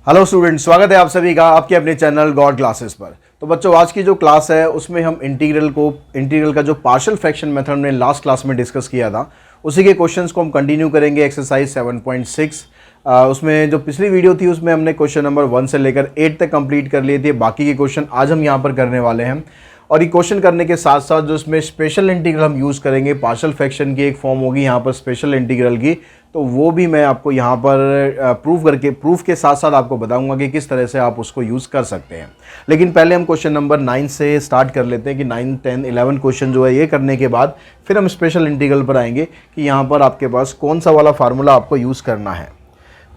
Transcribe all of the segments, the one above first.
Hello student, स्वागत है आप सभी का आपके अपने चैनल गॉड क्लासेस पर। तो बच्चों, आज की जो क्लास है उसमें हम इंटीग्रल का जो पार्शियल फ्रैक्शन मेथड में लास्ट क्लास में डिस्कस किया था उसी के क्वेश्चंस को हम कंटिन्यू करेंगे। एक्सरसाइज 7.6 उसमें जो पिछली वीडियो थी उसमें हमने क्वेश्चन नंबर 1 से लेकर 8 तक कंप्लीट कर लिए थे। बाकी के क्वेश्चन आज हम यहाँ पर करने वाले हैं। और ये क्वेश्चन करने के साथ साथ जो इसमें स्पेशल इंटीग्रल हम यूज़ करेंगे, पार्शियल फ्रैक्शन की एक फॉर्म होगी यहाँ पर स्पेशल इंटीग्रल की, तो वो भी मैं आपको यहाँ पर प्रूफ के साथ साथ आपको बताऊंगा कि किस तरह से आप उसको यूज़ कर सकते हैं। लेकिन पहले हम क्वेश्चन नंबर 9 से स्टार्ट कर लेते हैं कि 9, 10, 11 क्वेश्चन जो है ये करने के बाद फिर हम स्पेशल इंटीग्रल पर आएंगे कि यहाँ पर आपके पास कौन सा वाला फार्मूला आपको यूज़ करना है।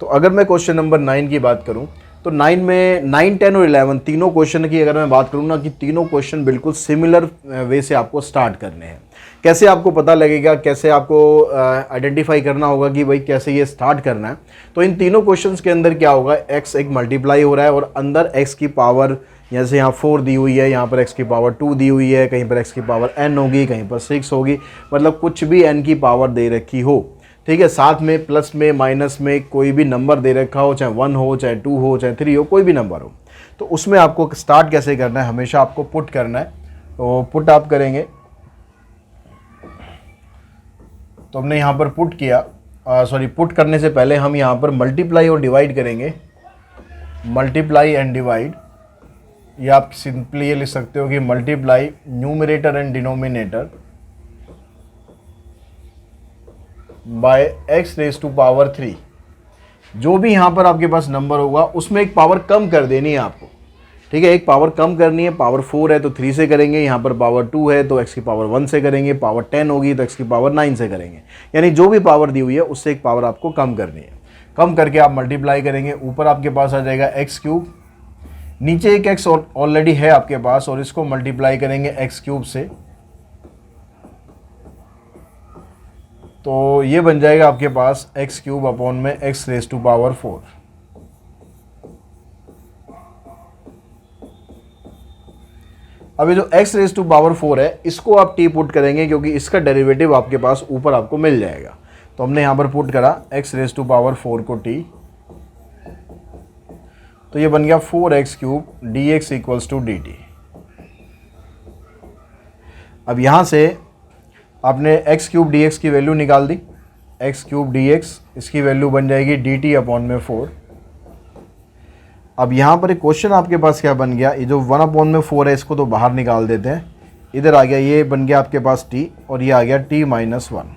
तो अगर मैं क्वेश्चन नंबर 9 की बात करूँ तो 9 में 9, 10 और 11 तीनों क्वेश्चन की अगर मैं बात करूँ ना कि तीनों क्वेश्चन बिल्कुल सिमिलर वे से आपको स्टार्ट करने हैं। कैसे आपको पता लगेगा, कैसे आपको आइडेंटिफाई करना होगा कि भाई कैसे ये स्टार्ट करना है। तो इन तीनों क्वेश्चंस के अंदर क्या होगा, x एक मल्टीप्लाई हो रहा है और अंदर x की पावर जैसे यहाँ 4 दी हुई है, यहाँ पर x की पावर 2 दी हुई है, कहीं पर x की पावर n होगी, कहीं पर 6 होगी, मतलब कुछ भी n की पावर दे रखी हो, ठीक है। साथ में प्लस में माइनस में कोई भी नंबर दे रखा हो, चाहे 1 हो, चाहे 2 हो, चाहे 3 हो, कोई भी नंबर हो, तो उसमें आपको स्टार्ट कैसे करना है, हमेशा आपको पुट करना है। तो पुट आप करेंगे, तो हमने यहाँ पर पुट किया, पुट करने से पहले हम यहाँ पर मल्टीप्लाई और डिवाइड करेंगे। मल्टीप्लाई एंड डिवाइड, ये आप सिंपली ये लिख सकते हो कि multiply numerator and denominator by x raise to power 3। जो भी यहाँ पर आपके पास नंबर होगा उसमें एक पावर कम कर देनी है आपको, ठीक है। एक पावर कम करनी है, पावर 4 है तो 3 से करेंगे, यहाँ पर पावर 2 है तो x की पावर 1 से करेंगे, पावर 10 होगी तो x की पावर 9 से करेंगे। यानी जो भी पावर दी हुई है उससे एक पावर आपको कम करनी है। कम करके आप मल्टीप्लाई करेंगे, ऊपर आपके पास आ जाएगा एक्स क्यूब, नीचे एक x ऑलरेडी है आपके पास और इसको मल्टीप्लाई करेंगे एक्स क्यूब से, तो ये बन जाएगा आपके पास एक्स क्यूब अपॉन में एक्स रेज टू पावर 4। अब ये जो x रेज टू पावर 4 है इसको आप t पुट करेंगे क्योंकि इसका डेरिवेटिव आपके पास ऊपर आपको मिल जाएगा। तो हमने यहाँ पर पुट करा x रेज टू पावर 4 को t, तो ये बन गया 4x cube dx equals to dt। अब यहाँ से आपने x क्यूब dx की वैल्यू निकाल दी, x क्यूब dx इसकी वैल्यू बन जाएगी dt अपॉन में 4। अब यहाँ पर एक क्वेश्चन आपके पास क्या बन गया, ये जो 1 अपॉन में 4 है इसको तो बाहर निकाल देते हैं, इधर आ गया, ये बन गया आपके पास t और ये आ गया t माइनस 1।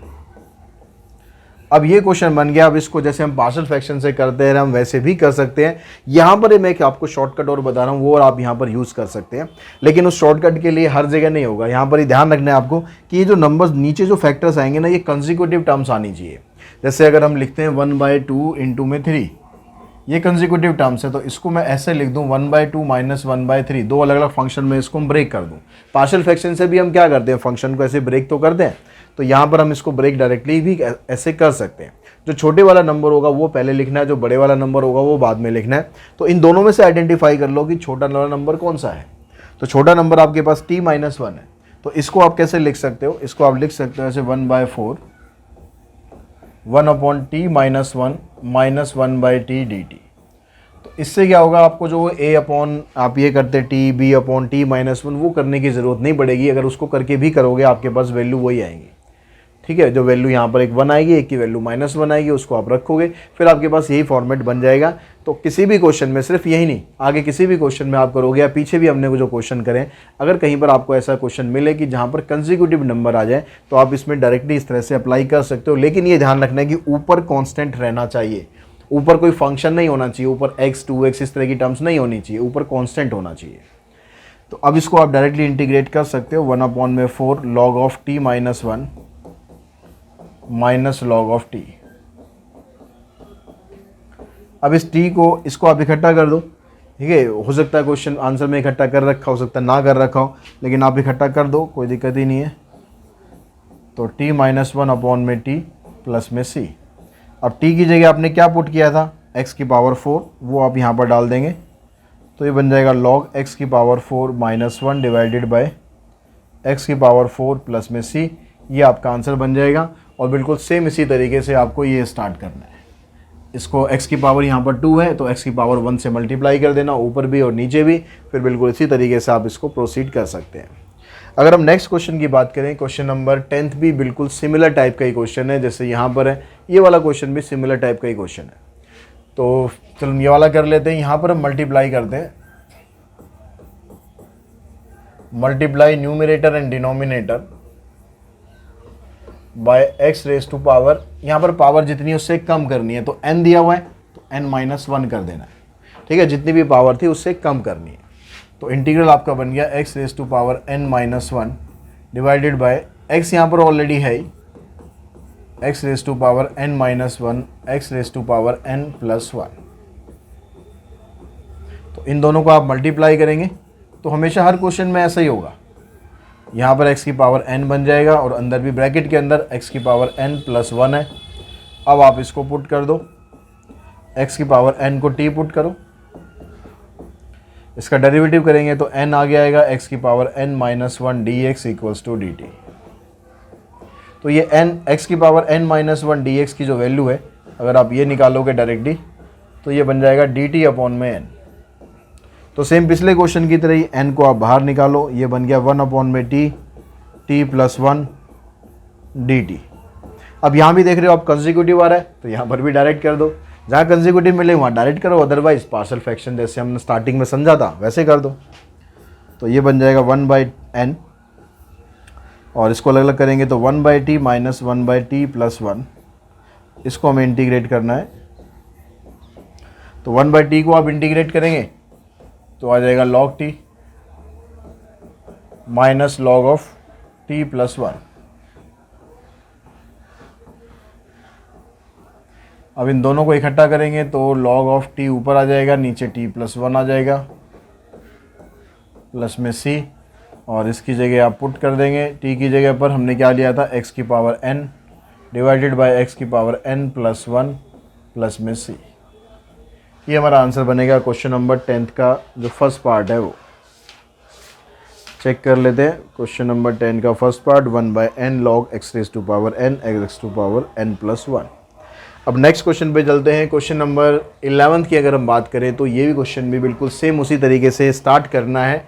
अब ये क्वेश्चन बन गया। अब इसको जैसे हम पार्शियल फ्रैक्शन से करते हैं हम वैसे भी कर सकते हैं। यहाँ पर मैं आपको शॉर्टकट और बता रहा हूँ वो और आप यहाँ पर यूज़ कर सकते हैं, लेकिन उस शॉर्टकट के लिए हर जगह नहीं होगा। यहाँ पर ही ध्यान रखना है आपको कि ये जो नंबर्स नीचे जो फैक्टर्स आएंगे ना ये कंसेक्यूटिव टर्म्स आनी चाहिए। जैसे अगर हम लिखते हैं 1/2 इंटू में 3, ये कंसेक्यूटिव टर्म्स है, तो इसको मैं ऐसे लिख दूं 1/2 माइनस 1/3, दो अलग अलग फंक्शन में इसको हम ब्रेक कर दूं। पार्शियल फ्रैक्शन से भी हम क्या करते हैं, फंक्शन को ऐसे ब्रेक तो करते हैं, तो यहाँ पर हम इसको ब्रेक डायरेक्टली भी ऐसे कर सकते हैं। जो छोटे वाला नंबर होगा वो पहले लिखना है, जो बड़े वाला नंबर होगा वो बाद में लिखना है। तो इन दोनों में से आइडेंटिफाई कर लो कि छोटा वाला नंबर कौन सा है। तो छोटा नंबर आपके पास t माइनस 1 है, तो इसको आप कैसे लिख सकते हो, इसको आप लिख सकते हो ऐसे 1/4 1 upon t minus 1 minus 1/t dt। तो इससे क्या होगा, आपको जो a अपॉन आप ये करते t b upon t minus 1 वो करने की ज़रूरत नहीं पड़ेगी। अगर उसको करके भी करोगे आपके पास वैल्यू वही आएंगी, ठीक है। जो वैल्यू यहाँ पर एक 1 आएगी, एक की वैल्यू माइनस 1 आएगी, उसको आप रखोगे, फिर आपके पास यही फॉर्मेट बन जाएगा। तो किसी भी क्वेश्चन में, सिर्फ यही नहीं, आगे किसी भी क्वेश्चन में आप करोगे या पीछे भी हमने जो क्वेश्चन करें, अगर कहीं पर आपको ऐसा क्वेश्चन मिले कि जहाँ पर कंसेक्यूटिव नंबर आ जाए तो आप इसमें डायरेक्टली इस तरह से अप्लाई कर सकते हो। लेकिन ये ध्यान रखना है कि ऊपर कॉन्स्टेंट रहना चाहिए, ऊपर कोई फंक्शन नहीं होना चाहिए, ऊपर x 2x इस तरह की टर्म्स नहीं होनी चाहिए, ऊपर कॉन्स्टेंट होना चाहिए। तो अब इसको आप डायरेक्टली इंटीग्रेट कर सकते हो 1 अपॉन में 4 log of t minus 1 minus log of t। अब इस t को इसको आप इकट्ठा कर दो, ठीक है। हो सकता है क्वेश्चन आंसर में इकट्ठा कर रखा हो सकता है ना कर रखा हो, लेकिन आप इकट्ठा कर दो, कोई दिक्कत ही नहीं है। तो t माइनस 1 अपॉन में t प्लस में c। अब t की जगह आपने क्या पुट किया था, x की पावर 4, वो आप यहाँ पर डाल देंगे, तो ये बन जाएगा लॉग x की power 4 minus 1 divided by x की पावर 4 प्लस में c। ये आपका आंसर बन जाएगा। और बिल्कुल सेम इसी तरीके से आपको ये स्टार्ट करना है। इसको x की पावर यहाँ पर 2 है तो x की पावर 1 से मल्टीप्लाई कर देना, ऊपर भी और नीचे भी। फिर बिल्कुल इसी तरीके से आप इसको प्रोसीड कर सकते हैं। अगर हम नेक्स्ट क्वेश्चन की बात करें, क्वेश्चन नंबर 10 भी बिल्कुल सिमिलर टाइप का ही क्वेश्चन है, जैसे यहाँ पर है, ये वाला क्वेश्चन भी सिमिलर टाइप का ही क्वेश्चन है। तो चलो ये वाला कर लेते हैं। यहाँ पर हम मल्टीप्लाई करते हैं, multiply numerator and denominator by x raise to power, यहाँ पर पावर जितनी है उससे कम करनी है, तो n दिया हुआ है तो n-1 कर देना है, ठीक है, जितनी भी पावर थी उससे कम करनी है। तो इंटीग्रल आपका बन गया x raise to power n-1 divided by x यहाँ पर ऑलरेडी है ही, x raise to power n-1 x raise to power n+1। तो इन दोनों को आप मल्टीप्लाई करेंगे तो हमेशा हर क्वेश्चन में ऐसा ही होगा, यहाँ पर x की पावर n बन जाएगा और अंदर भी ब्रैकेट के अंदर x की पावर n+1 है। अब आप इसको पुट कर दो, x की पावर n को t पुट करो, इसका डेरिवेटिव करेंगे तो n आगे आएगा x की power n-1 dx equals to dt। तो ये x की पावर n-1 dx की जो वैल्यू है, अगर आप ये निकालोगे डायरेक्टली तो ये बन जाएगा dt अपॉन में n। तो सेम पिछले क्वेश्चन की तरह ही n को आप बाहर निकालो, ये बन गया 1 अपॉन में t+1 dt। अब यहाँ भी देख रहे हो आप कंसेक्यूटिव आ रहा है तो यहाँ पर भी डायरेक्ट कर दो, जहाँ कंसेक्यूटिव मिले वहाँ डायरेक्ट करो, अदरवाइज पार्शियल फ्रैक्शन जैसे हमने स्टार्टिंग में समझा था वैसे कर दो। तो ये बन जाएगा 1/n और इसको अलग अलग करेंगे तो 1/t माइनस 1/t+1, इसको हमें इंटीग्रेट करना है। तो 1/t को आप इंटीग्रेट करेंगे तो आ जाएगा log t minus log of t+1। अब इन दोनों को इकट्ठा करेंगे तो log ऑफ t ऊपर आ जाएगा, नीचे t+1 आ जाएगा, प्लस में c, और इसकी जगह आप पुट कर देंगे। t की जगह पर हमने क्या लिया था, x की power n divided by x की पावर n+1 प्लस में c। ये हमारा आंसर बनेगा क्वेश्चन नंबर 10 का जो फर्स्ट पार्ट है वो। चेक कर लेते हैं क्वेश्चन नंबर 10 का first part, 1/n log x raise to power n x to power n+1। अब नेक्स्ट क्वेश्चन पे चलते हैं। क्वेश्चन नंबर 11 की अगर हम बात करें तो ये भी क्वेश्चन भी बिल्कुल सेम उसी तरीके से स्टार्ट करना है,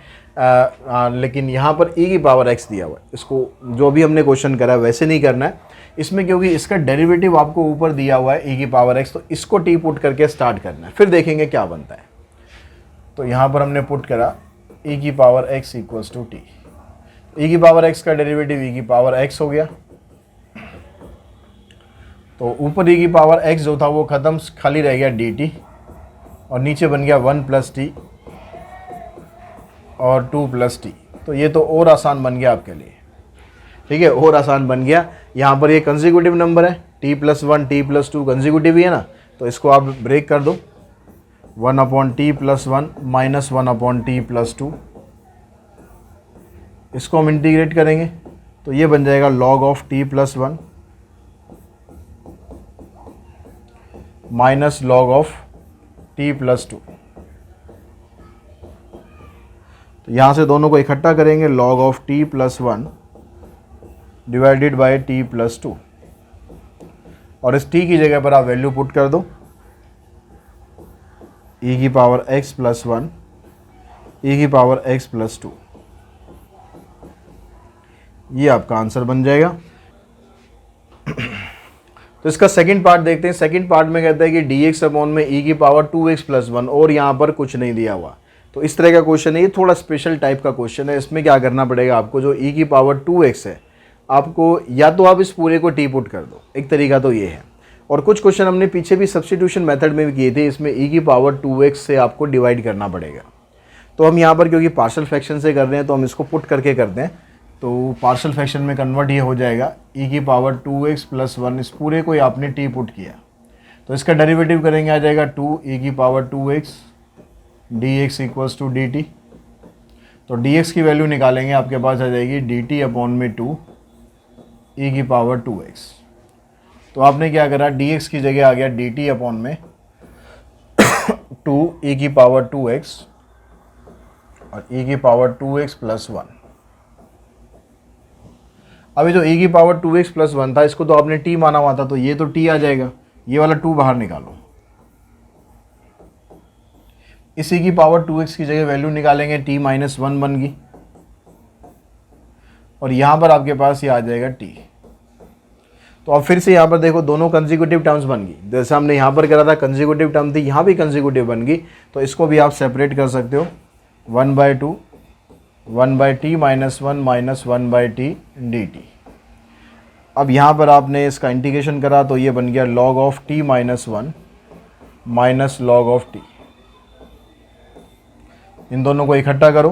लेकिन यहाँ पर e की पावर x दिया हुआ है, इसको जो भी हमने क्वेश्चन करा है वैसे नहीं करना है इसमें, क्योंकि इसका डेरिवेटिव आपको ऊपर दिया हुआ है e की पावर x, तो इसको t पुट करके स्टार्ट करना है, फिर देखेंगे क्या बनता है। तो यहाँ पर हमने पुट करा e की power x equals to t, e की पावर x का डेरिवेटिव e की पावर x हो गया, तो ऊपर e की पावर x जो था वो ख़त्म, खाली रह गया dt और नीचे बन गया 1 + t और 2 + t। तो ये तो और आसान बन गया आपके लिए, ठीक है, और आसान बन गया। यहाँ पर ये कंसेक्यूटिव नंबर है, t+1 t+2 कंसेक्यूटिव ही है ना, तो इसको आप ब्रेक कर दो, 1/t+1 माइनस 1/t+2, इसको हम इंटीग्रेट करेंगे तो ये बन जाएगा log of t+1 minus log of t+2। तो यहाँ से दोनों को इकट्ठा करेंगे, log of t+1 divided by t+2, और इस t की जगह पर आप वैल्यू पुट कर दो, e की पावर x+1 e की पावर x+2, ये आपका आंसर बन जाएगा। तो इसका सेकंड पार्ट देखते हैं। सेकंड पार्ट में कहता है कि dx अपॉन में e की पावर 2x+1 और यहाँ पर कुछ नहीं दिया हुआ, तो इस तरह का क्वेश्चन है, ये थोड़ा स्पेशल टाइप का क्वेश्चन है। इसमें क्या करना पड़ेगा आपको, जो e की पावर 2x है आपको, या तो आप इस पूरे को t पुट कर दो, एक तरीका तो ये है, और कुछ क्वेश्चन हमने पीछे भी सब्स्टिट्यूशन मेथड में भी किए थे, इसमें e की पावर 2x से आपको डिवाइड करना पड़ेगा। तो हम यहाँ पर क्योंकि पार्शियल फ्रैक्शन से कर रहे हैं तो हम इसको पुट करके करते हैं, तो पार्शियल फ्रैक्शन में कन्वर्ट ये हो जाएगा e की पावर 2x+1, इस पूरे को ही आपने t पुट किया, तो इसका डेरिवेटिव करेंगे आ जाएगा 2 e की power 2x dx equals to dt। तो dx की वैल्यू निकालेंगे, आपके पास आ जाएगी dt अपॉन में 2 e की पावर 2x। तो आपने क्या करा, dx की जगह आ गया dt अपॉन में 2 e की पावर 2x और e की पावर 2x+1। अभी जो e की पावर 2x+1 था, इसको तो आपने t माना हुआ था, तो ये तो t आ जाएगा, ये वाला 2 बाहर निकालो, इसी की पावर 2x की जगह वैल्यू निकालेंगे, t माइनस 1 बन गई, और यहाँ पर आपके पास ये आ जाएगा t। तो अब फिर से यहाँ पर देखो दोनों कंसेक्यूटिव टर्म्स बन गई, जैसे हमने यहाँ पर करा था कंसेक्यूटिव टर्म थी, यहाँ भी कंसेक्यूटिव बन गई, तो इसको भी आप सेपरेट कर सकते हो, 1/2 1/t minus 1 minus 1/t dt। अब यहाँ पर आपने इसका इंटीग्रेशन करा तो ये बन गया log of t minus 1 minus log of t। इन दोनों को इकट्ठा करो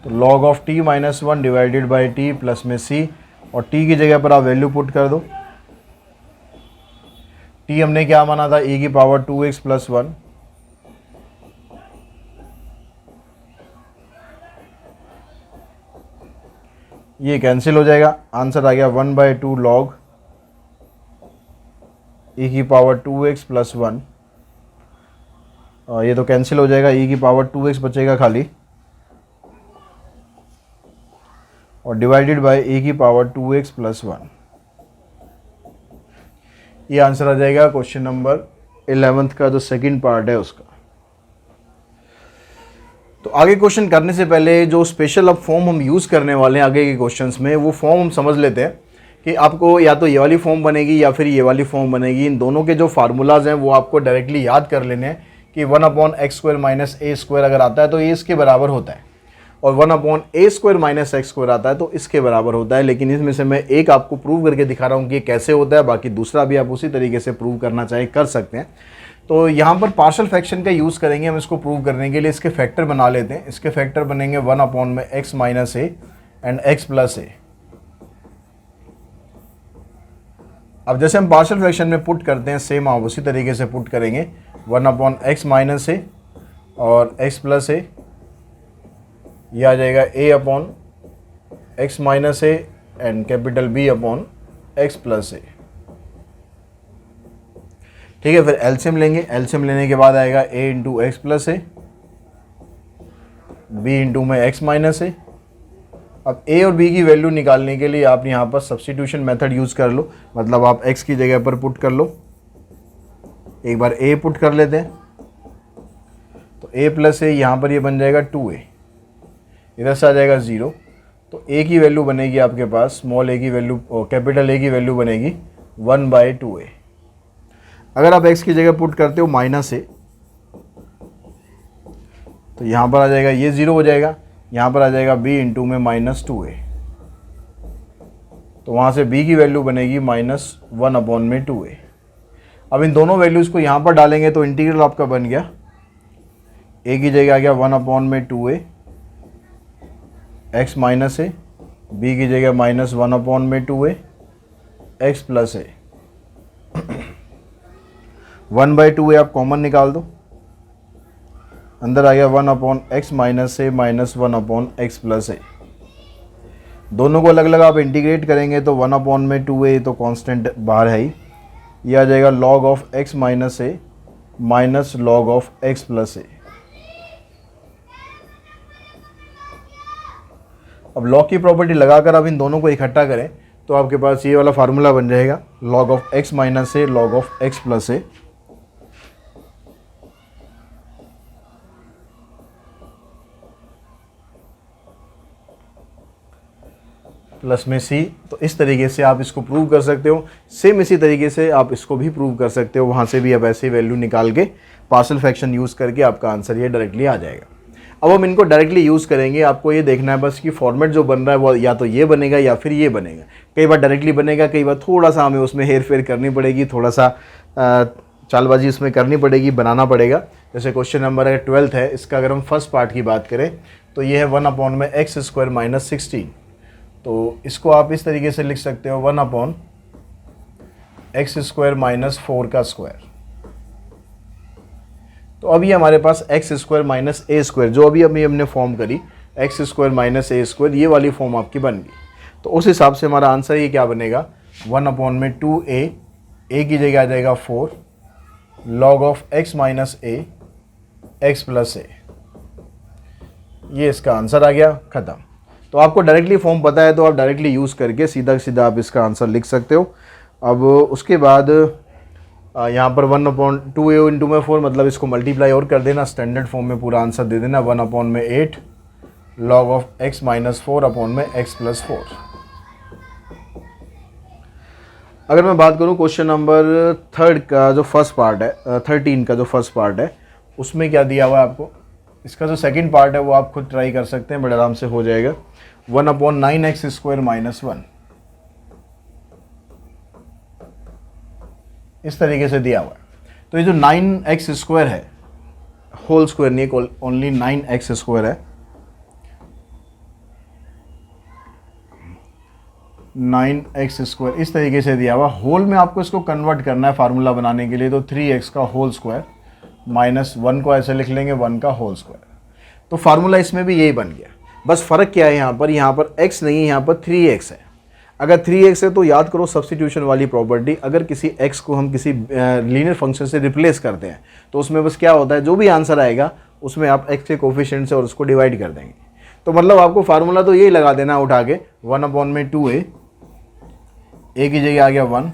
तो log of t minus 1 divided by t plus में c, और t की जगह पर आप वैल्यू पुट कर दो। t हमने क्या माना था, e की पावर 2x प्लस 1, ये कैंसिल हो जाएगा, आंसर आ गया 1/2 log e की पावर 2x प्लस 1, ये तो कैंसिल हो जाएगा, e की पावर 2x बचेगा खाली, और डिवाइडेड बाय e की पावर 2x प्लस 1। ये आंसर आ जाएगा क्वेश्चन नंबर 11th का जो सेकंड पार्ट है उसका। तो आगे क्वेश्चन करने से पहले जो स्पेशल अब फॉर्म हम यूज़ करने वाले हैं आगे के क्वेश्चंस में, वो फॉर्म हम समझ लेते हैं कि आपको या तो ये वाली फॉर्म बनेगी या फिर ये वाली फॉर्म बनेगी। इन दोनों के जो फार्मूलाज हैं वो आपको डायरेक्टली याद कर लेने हैं कि 1/x² माइनस a² अगर आता है तो ये इसके बराबर होता है, और 1/a² माइनस x² आता है तो इसके बराबर होता है। लेकिन इसमें से मैं एक आपको प्रूव करके दिखा रहा हूँ कि कैसे होता है, बाकी दूसरा भी आप उसी तरीके से प्रूव करना चाहे कर सकते हैं। तो यहाँ पर पार्शियल फ्रैक्शन का यूज़ करेंगे हम इसको प्रूव करने के लिए। इसके फैक्टर बना लेते हैं। इसके फैक्टर बनेंगे 1/x minus a and x plus a। अब जैसे हम पार्शियल फ्रैक्शन में पुट करते हैं सेम आप उसी तरीके से पुट करेंगे, 1/x माइनस a और x प्लस a, यह आ जाएगा a/x minus a and capital B/x plus a। ठीक है, फिर एलसीएम लेंगे। एलसीएम लेने के बाद आएगा a into x plus A, b into में x माइनस ए। अब a और b की वैल्यू निकालने के लिए आप यहाँ पर सब्स्टिट्यूशन मेथड यूज़ कर लो, मतलब आप x की जगह पर पुट कर लो। एक बार a पुट कर लेते हैं तो a प्लस ए, यहाँ पर ये बन जाएगा 2a, इधर से आ जाएगा 0, तो a की वैल्यू बनेगी आपके पास, स्मॉल a की वैल्यू कैपिटल A की वैल्यू बनेगी 1/2a। अगर आप x की जगह पुट करते हो माइनस a, तो यहाँ पर आ जाएगा ये 0 हो जाएगा, यहाँ पर आ जाएगा b इंटू में माइनस 2a, तो वहाँ से b की वैल्यू बनेगी माइनस 1/2a। अब इन दोनों वैल्यूज़ को यहाँ पर डालेंगे तो इंटीग्रल आपका बन गया, a की जगह आ गया 1/2a x minus a, b की जगह minus 1/2a x plus a। 1/2a आप कॉमन निकाल दो, अंदर आ गया 1/x minus a minus 1/x plus a। दोनों को अलग अलग आप इंटीग्रेट करेंगे तो 1/2a तो कांस्टेंट बाहर है ही, यह आ जाएगा log of x minus a minus log of x plus a। अब log की प्रॉपर्टी लगाकर आप इन दोनों को इकट्ठा करें तो आपके पास ये वाला फार्मूला बन जाएगा, log of x minus a log of x plus a। Plus में c, तो इस तरीके से आप इसको प्रूव कर सकते हो। सेम इसी तरीके से आप इसको भी प्रूव कर सकते हो, वहाँ से भी आप ऐसे वैल्यू निकाल के पार्शियल फ्रैक्शन यूज़ करके आपका आंसर ये डायरेक्टली आ जाएगा। अब हम इनको डायरेक्टली यूज़ करेंगे, आपको ये देखना है बस कि फॉर्मेट जो बन रहा है वो या तो ये बनेगा या फिर ये बनेगा। कई बार डायरेक्टली बनेगा, कई बार थोड़ा सा हमें उसमें हेर फेर करनी पड़ेगी, थोड़ा सा चालबाजी उसमें करनी पड़ेगी, बनाना पड़ेगा। जैसे क्वेश्चन नंबर अगर 12th है, इसका अगर हम फर्स्ट पार्ट की बात करें तो ये है 1/x² माइनस 16, तो इसको आप इस तरीके से लिख सकते हो 1/x² माइनस 4 का स्क्वायर। तो अभी हमारे पास x² माइनस a² जो अभी हमने फॉर्म करी, x² माइनस a², ये वाली फॉर्म आपकी बन गई। तो उस हिसाब से हमारा आंसर ये क्या बनेगा, 1/2a, a की जगह आ जाएगा 4 log of x minus a x plus a। ये इसका आंसर आ गया, ख़त्म। तो आपको डायरेक्टली फॉर्म पता है तो आप डायरेक्टली यूज़ करके सीधा सीधा आप इसका आंसर लिख सकते हो। अब उसके बाद यहाँ पर 1/2a इंटू में 4, मतलब इसको मल्टीप्लाई और कर देना, स्टैंडर्ड फॉर्म में पूरा आंसर दे देना, 1/8 log of x minus 4 upon में x प्लस 4। अगर मैं बात करूँ क्वेश्चन नंबर 3 का जो फर्स्ट पार्ट है, 13 का जो फर्स्ट पार्ट है, उसमें क्या दिया हुआ है आपको, इसका जो सेकंड पार्ट है वो आप खुद ट्राई कर सकते हैं, बड़े आराम से हो जाएगा। 1/9x² माइनस 1 इस तरीके से दिया हुआ है। तो ये जो 9x² है, होल स्क्वायर नहीं, ओनली 9x² है, 9x² इस तरीके से दिया हुआ। होल में आपको इसको कन्वर्ट करना है फार्मूला बनाने के लिए, तो 3x का होल स्क्वायर माइनस 1 को ऐसे लिख लेंगे 1 का होल स्क्वायर। तो फार्मूला इसमें भी यही बन गया। बस फ़र्क क्या है, यहाँ पर x नहीं है, यहाँ पर 3x है। अगर 3x है तो याद करो सब्स्टिट्यूशन वाली प्रॉपर्टी, अगर किसी x को हम किसी लीनियर फंक्शन से रिप्लेस करते हैं तो उसमें बस क्या होता है, जो भी आंसर आएगा उसमें आप x के कोफिशिएंट से और उसको डिवाइड कर देंगे। तो मतलब आपको फार्मूला तो यही लगा देना उठा के, 1/2a, a की जगह आ गया 1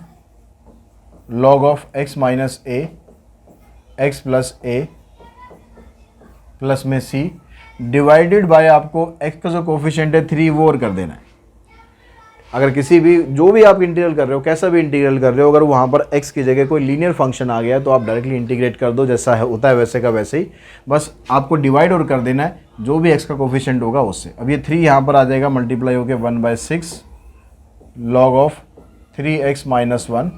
log of x minus a, x plus a plus में c डिवाइडेड बाय आपको x का जो कोफिशिएंट है 3 वो और कर देना है। अगर किसी भी जो भी आप इंटीग्रल कर रहे हो, कैसा भी इंटीग्रल कर रहे हो, अगर वहाँ पर x की जगह कोई लीनियर फंक्शन आ गया तो आप डायरेक्टली इंटीग्रेट कर दो, जैसा है होता है वैसे का वैसे ही, बस आपको डिवाइड और कर देना है जो भी x का कोफिशिएंट होगा उससे। अब ये 3 यहाँ पर आ जाएगा मल्टीप्लाई होकर 1/6 log of 3x minus 1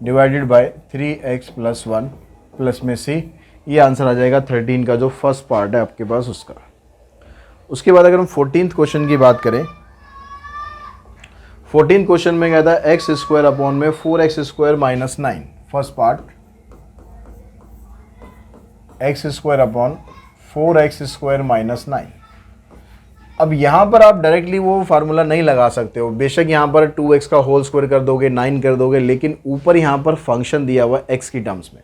divided by 3x plus 1 plus में c। ये आंसर आ जाएगा 13 का जो फर्स्ट पार्ट है आपके पास उसका। उसके बाद अगर हम 14th क्वेश्चन की बात करें, 14th क्वेश्चन में कहता है x² अपॉन में 4x² minus 9, first part x² upon 4x² minus 9। अब यहाँ पर आप डायरेक्टली वो फार्मूला नहीं लगा सकते हो, बेशक यहाँ पर 2x का होल स्क्वायर कर दोगे, 9 कर दोगे, लेकिन ऊपर यहाँ पर फंक्शन दिया हुआ है x की टर्म्स में,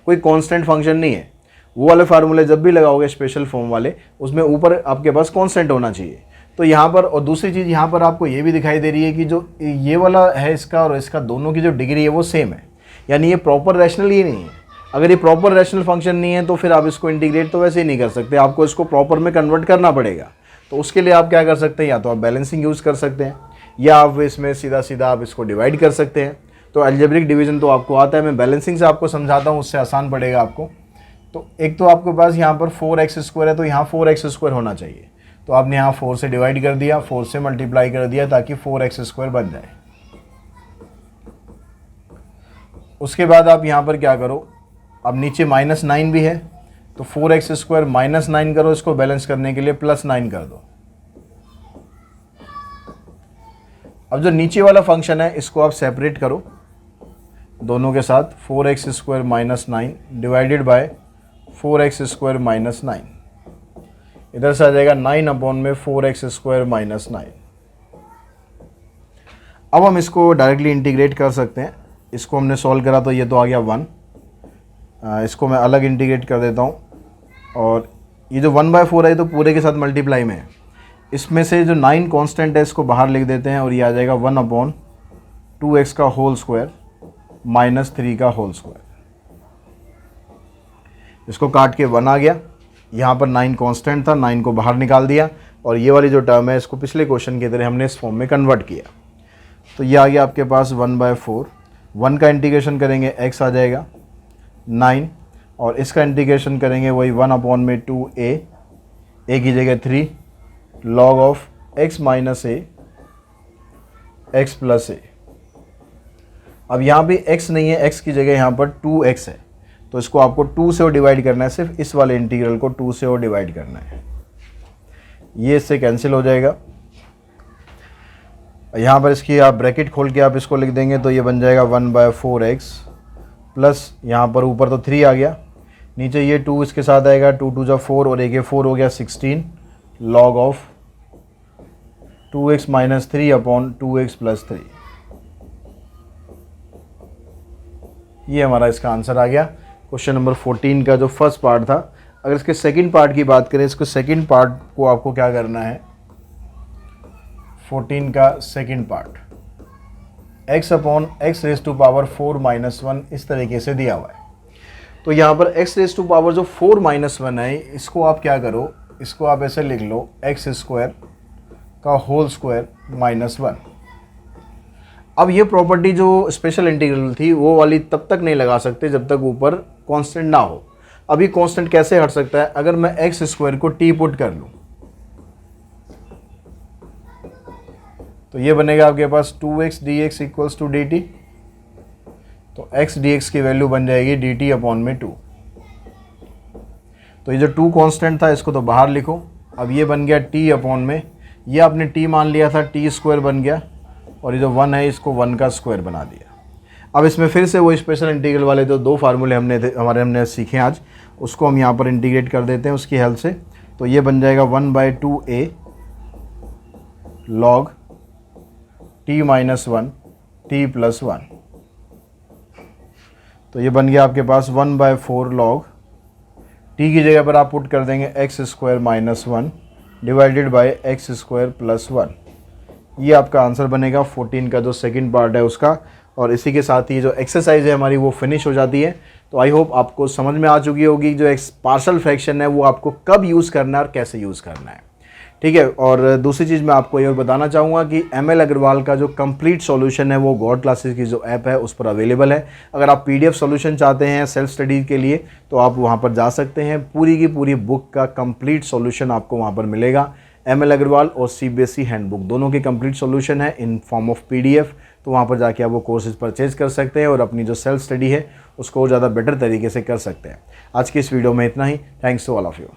कोई कांस्टेंट फंक्शन नहीं है। वो वाले फार्मूले जब भी लगाओगे स्पेशल फॉर्म वाले, उसमें ऊपर आपके पास कांस्टेंट होना चाहिए। तो यहाँ पर, और दूसरी चीज़ यहाँ पर आपको ये भी दिखाई दे रही है कि जो ये वाला है इसका और इसका दोनों की जो डिग्री है वो सेम है, यानी ये प्रॉपर रैशनल ही नहीं है। अगर ये प्रॉपर रैशनल फंक्शन नहीं है तो फिर आप इसको इंटीग्रेट तो वैसे ही नहीं कर सकते, आपको इसको प्रॉपर में कन्वर्ट करना पड़ेगा। तो उसके लिए आप क्या कर सकते हैं, या तो आप बैलेंसिंग यूज़ कर सकते हैं, या आप इसमें सीधा सीधा आप इसको डिवाइड कर सकते हैं। तो अलजेब्रिक डिवीजन तो आपको आता है, मैं बैलेंसिंग से आपको समझाता हूँ, उससे आसान पड़ेगा आपको। तो एक तो आपके पास यहाँ पर 4x² है, तो यहाँ 4x² होना चाहिए, तो आपने यहाँ 4 से डिवाइड कर दिया, 4 से मल्टीप्लाई कर दिया ताकि 4x² बन जाए। उसके बाद आप यहाँ पर क्या करो, अब नीचे -9 भी है तो 4x² माइनस 9 करो, इसको बैलेंस करने के लिए +9 कर दो। अब जो नीचे वाला फंक्शन है इसको आप सेपरेट करो दोनों के साथ, 4x² minus 9 divided by 4x² minus 9, इधर से आ जाएगा 9 अपॉन में 4x² माइनस 9। अब हम इसको डायरेक्टली इंटीग्रेट कर सकते हैं, इसको हमने सॉल्व करा तो ये तो आ गया 1, इसको मैं अलग इंटीग्रेट कर देता हूँ, और ये जो 1/4 है तो पूरे के साथ मल्टीप्लाई में है, इसमें से जो 9 कांस्टेंट है इसको बाहर लिख देते हैं और ये आ जाएगा 1/2x का होल स्क्वायर माइनस 3 का होल स्क्वायर। इसको काट के 1 आ गया, यहाँ पर 9 कांस्टेंट था, 9 को बाहर निकाल दिया, और ये वाली जो टर्म है इसको पिछले क्वेश्चन की तरह हमने इस फॉर्म में कन्वर्ट किया। तो ये आ गया आपके पास 1/4, 1 का इंटीग्रेशन करेंगे x आ जाएगा 9, और इसका इंटीग्रेशन करेंगे वही 1/2a, a की जगह 3 log of x minus a, x plus a। अब यहाँ भी x नहीं है, x की जगह यहाँ पर 2x है, तो इसको आपको 2 से और डिवाइड करना है, सिर्फ इस वाले इंटीग्रल को 2 से और डिवाइड करना है, ये इससे कैंसिल हो जाएगा। यहाँ पर इसकी आप ब्रैकेट खोल के आप इसको लिख देंगे तो ये बन जाएगा 1/4x प्लस यहाँ पर ऊपर तो 3 आ गया, नीचे ये 2 इसके साथ आएगा, 2 2 4 और 1 4 हो गया 16 log of 2x minus 3 upon 2x plus 3। ये हमारा इसका आंसर आ गया क्वेश्चन नंबर 14 का जो फर्स्ट पार्ट था। अगर इसके सेकंड पार्ट की बात करें, इसको सेकंड पार्ट को आपको क्या करना है, 14 का second part, x upon x raise to power 4 minus 1 इस तरीके से दिया हुआ है। तो यहाँ पर x रेज टू पावर जो 4 माइनस 1 है, इसको आप क्या करो, इसको आप ऐसे लिख लो एक्स स्क्वायर का होल स्क्वायर माइनस 1। अब ये प्रॉपर्टी जो स्पेशल इंटीग्रल थी वो वाली तब तक नहीं लगा सकते जब तक ऊपर कांस्टेंट ना हो। अभी कांस्टेंट कैसे हट सकता है, अगर मैं एक्स स्क्वायर को टी पुट कर लूँ तो ये बनेगा आपके पास 2x dx equals to dt। तो x dx की वैल्यू बन जाएगी dt अपॉन में 2। तो ये जो 2 कांस्टेंट था इसको तो बाहर लिखो। अब ये बन गया t अपॉन में, ये आपने t मान लिया था, t स्क्वायर बन गया, और ये जो 1 है इसको 1 का स्क्वायर बना दिया। अब इसमें फिर से वो स्पेशल इंटीग्रल वाले जो 2 फार्मूले हमने सीखे आज, उसको हम यहाँ पर इंटीग्रेट कर देते हैं उसकी हेल्प से। तो ये बन जाएगा 1/2a log t minus 1 t plus 1। तो ये बन गया आपके पास 1/4 log t की जगह पर आप पुट कर देंगे x square minus 1 divided by x square plus 1। ये आपका आंसर बनेगा 14 का जो सेकंड पार्ट है उसका। और इसी के साथ ही जो एक्सरसाइज है हमारी वो फिनिश हो जाती है। तो आई होप आपको समझ में आ चुकी होगी जो पार्शियल फ्रैक्शन है वो आपको कब यूज़ करना है और कैसे यूज़ करना है। ठीक है। और दूसरी चीज़ मैं आपको ये और बताना चाहूँगा कि ML अग्रवाल का जो कंप्लीट सॉल्यूशन है वो गॉड क्लासेस की जो ऐप है उस पर अवेलेबल है। अगर आप PDF सॉल्यूशन चाहते हैं सेल्फ स्टडी के लिए तो आप वहाँ पर जा सकते हैं। पूरी की पूरी बुक का कंप्लीट सॉल्यूशन आपको वहाँ पर मिलेगा। ML अग्रवाल और CBSE हैंडबुक दोनों के कंप्लीट सॉल्यूशन है इन फॉर्म ऑफ PDF। तो वहाँ पर जाके आप वो कोर्सेज परचेज कर सकते हैं और अपनी जो सेल्फ स्टडी है उसको ज़्यादा बेटर तरीके से कर सकते हैं। आज की इस वीडियो में इतना ही। Thanks to all of you.